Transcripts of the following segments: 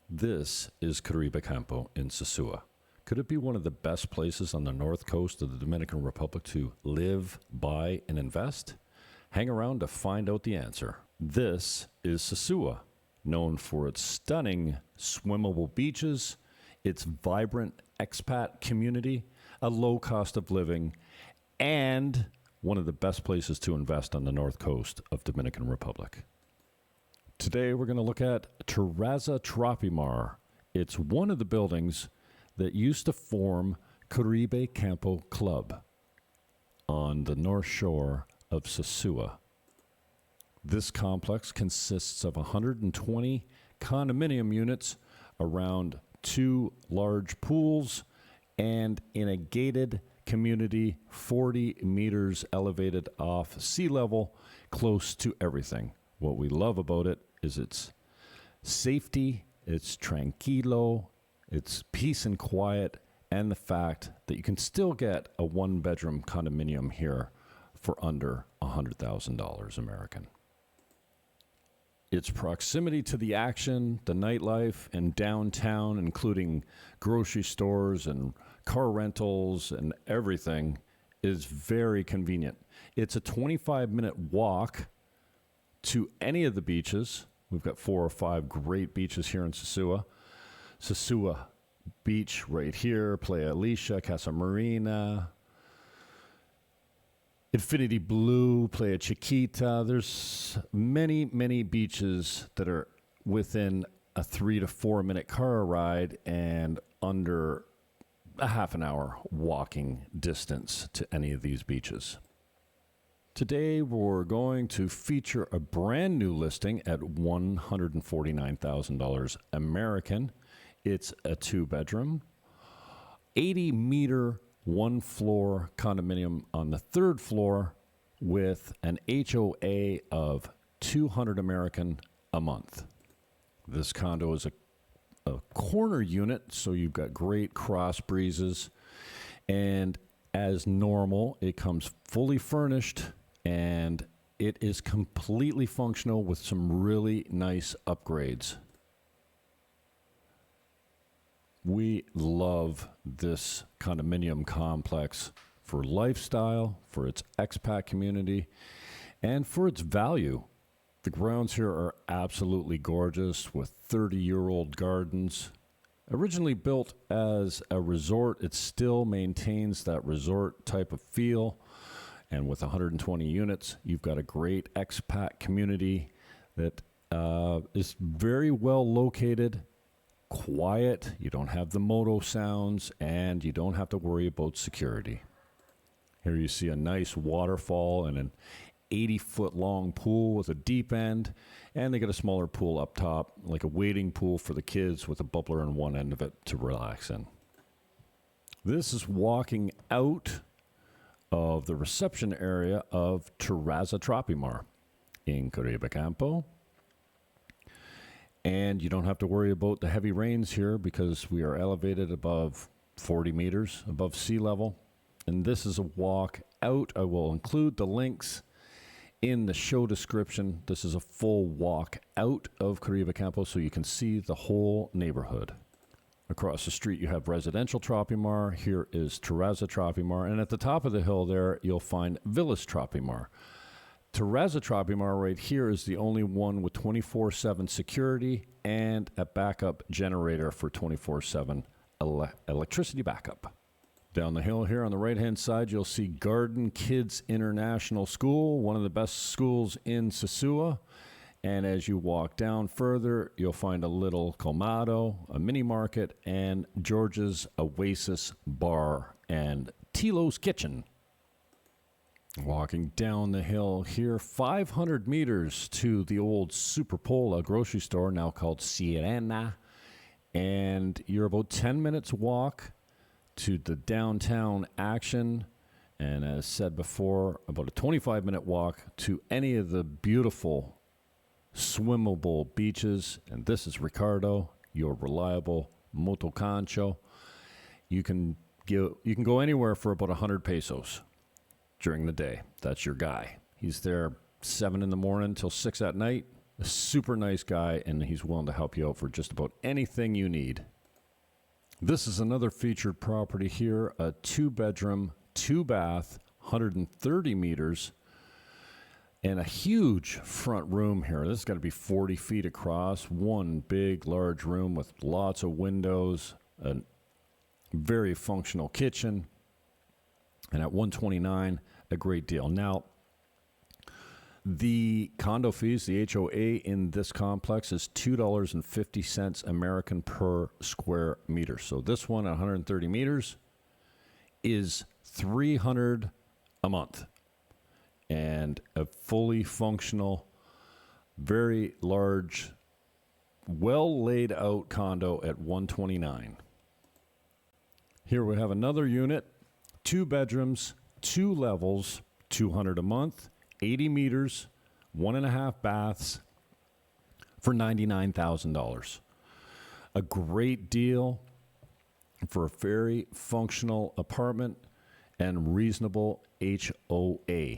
This is Caribe Campo in Sosua. Could it be one of the best places on the north coast of the Dominican Republic to live, buy, and invest? Hang around to find out the answer. This is Sosua, known for its stunning swimmable beaches, its vibrant expat community, a low cost of living, and one of the best places to invest on the north coast of Dominican Republic. Today we're going to look at Terraza Tropimar. It's one of the buildings that used to form Caribe Campo Club on the north shore of Sosua. This complex consists of 120 condominium units around 2 large pools and in a gated community 40 meters elevated off sea level, close to everything. What we love about it is its safety, its tranquilo, its peace and quiet, and the fact that you can still get a 1-bedroom condominium here for under $100,000 American. Its proximity to the action, the nightlife, and downtown, including grocery stores and car rentals and everything, is very convenient. It's a 25-minute walk to any of the beaches. We've got 4 or 5 great beaches here in Sosua. Sosua Beach right here, Playa Alicia, Casa Marina, Infinity Blue, Playa Chiquita. There's many, many beaches that are within a 3 to 4 minute car ride and under a half an hour walking distance to any of these beaches. Today, we're going to feature a brand new listing at $149,000 American. It's a 2-bedroom, 80-meter, 1-floor condominium on the 3rd floor with an HOA of $200 American a month. This condo is a corner unit, so you've got great cross breezes. And as normal, it comes fully furnished, and it is completely functional with some really nice upgrades. We love this condominium complex for lifestyle, for its expat community, and for its value. The grounds here are absolutely gorgeous with 30-year-old gardens. Originally built as a resort, it still maintains that resort type of feel. And with 120 units, you've got a great expat community that is very well located, quiet. You don't have the moto sounds, and you don't have to worry about security. Here you see a nice waterfall and an 80-foot long pool with a deep end, and they got a smaller pool up top, like a wading pool for the kids with a bubbler on one end of it to relax in. This is walking out of the reception area of Terraza Tropimar in Caribe Campo. And you don't have to worry about the heavy rains here because we are elevated above 40 meters above sea level. And this is a walk out. I will include the links in the show description. This is a full walk out of Caribe Campo so you can see the whole neighborhood. Across the street, you have residential Tropimar. Here is Terraza Tropimar. And at the top of the hill there, you'll find Villas Tropimar. Terraza Tropimar right here is the only one with 24/7 security and a backup generator for 24/7 electricity backup. Down the hill here on the right-hand side, you'll see Garden Kids International School, one of the best schools in Sosua. And as you walk down further, you'll find a little Colmado, a mini market, and George's Oasis Bar and Tilo's Kitchen. Walking down the hill here, 500 meters to the old Superpola grocery store, now called Sirena. And you're about 10 minutes walk to the downtown action. And as said before, about a 25-minute walk to any of the beautiful swimmable beaches. And this is Ricardo, your reliable moto cancho. You can go anywhere for about 100 pesos during the day. That's your guy. He's there 7 in the morning till 6 at night. A super nice guy, and he's willing to help you out for just about anything you need. This is another featured property here, a 2-bedroom, 2-bath, 130 meters, and a huge front room here. This has got to be 40 feet across, one big, large room with lots of windows, a very functional kitchen, and at $129, a great deal. Now, the condo fees, the HOA in this complex is $2.50 American per square meter. So this one at 130 meters is $300 a month. And a fully functional, very large, well laid out condo at $129. Here we have another unit, 2 bedrooms, 2 levels, $200 a month. 80 meters, 1.5 baths for $99,000. A great deal for a very functional apartment and reasonable HOA.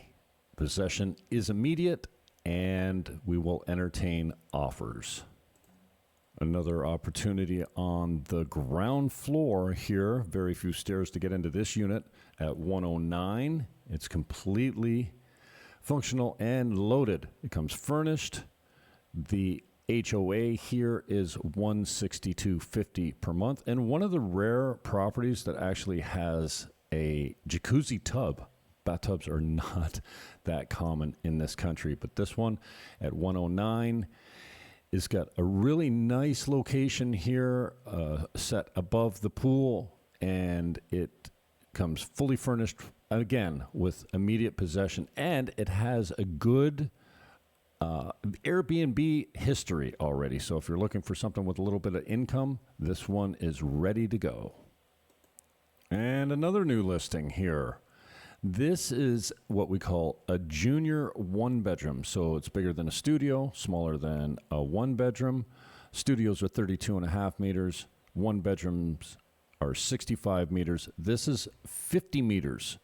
Possession is immediate, and we will entertain offers. Another opportunity on the ground floor here. Very few stairs to get into this unit at 109. It's completely functional and loaded. It comes furnished. The HOA here is $162.50 per month, and one of the rare properties that actually has a jacuzzi tub. Bathtubs are not that common in this country, but this one at 109 is got a really nice location here, set above the pool, and it comes fully furnished, again, with immediate possession, and it has a good Airbnb history already. So if you're looking for something with a little bit of income, this one is ready to go. And another new listing here. This is what we call a junior 1-bedroom. So it's bigger than a studio, smaller than a 1-bedroom. Studios are 32.5 meters. 1-bedrooms are 65 meters. This is 50 meters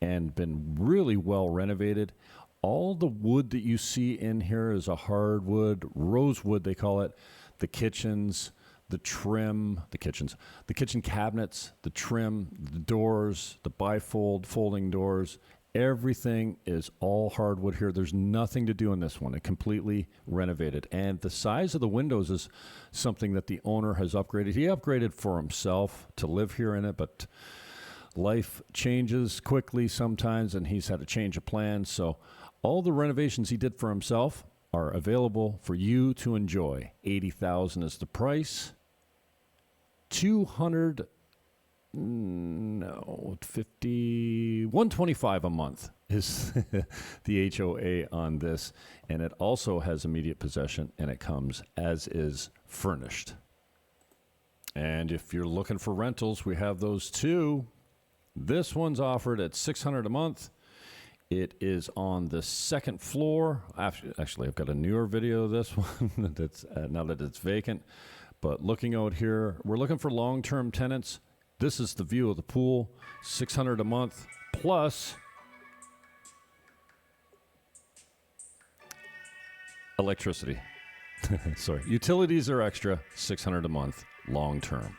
and been really well renovated. All the wood that you see in here is a hardwood, rosewood they call it. The kitchens, the trim, the kitchen cabinets, the trim, the doors, the bifold folding doors, everything is all hardwood here. There's nothing to do in this one. It completely renovated. And the size of the windows is something that the owner has upgraded. He upgraded for himself to live here in it, but life changes quickly sometimes, and he's had a change of plans. So all the renovations he did for himself are available for you to enjoy. $80,000 is the price. 125 a month is the HOA on this, and it also has immediate possession, and it comes as is furnished. And if you're looking for rentals, we have those too. This one's offered at $600 a month. It is on the second floor. Actually, I've got a newer video of this one that's now that it's vacant. But looking out here, we're looking for long-term tenants. This is the view of the pool, $600 a month, plus electricity. Sorry, utilities are extra, $600 a month, long-term.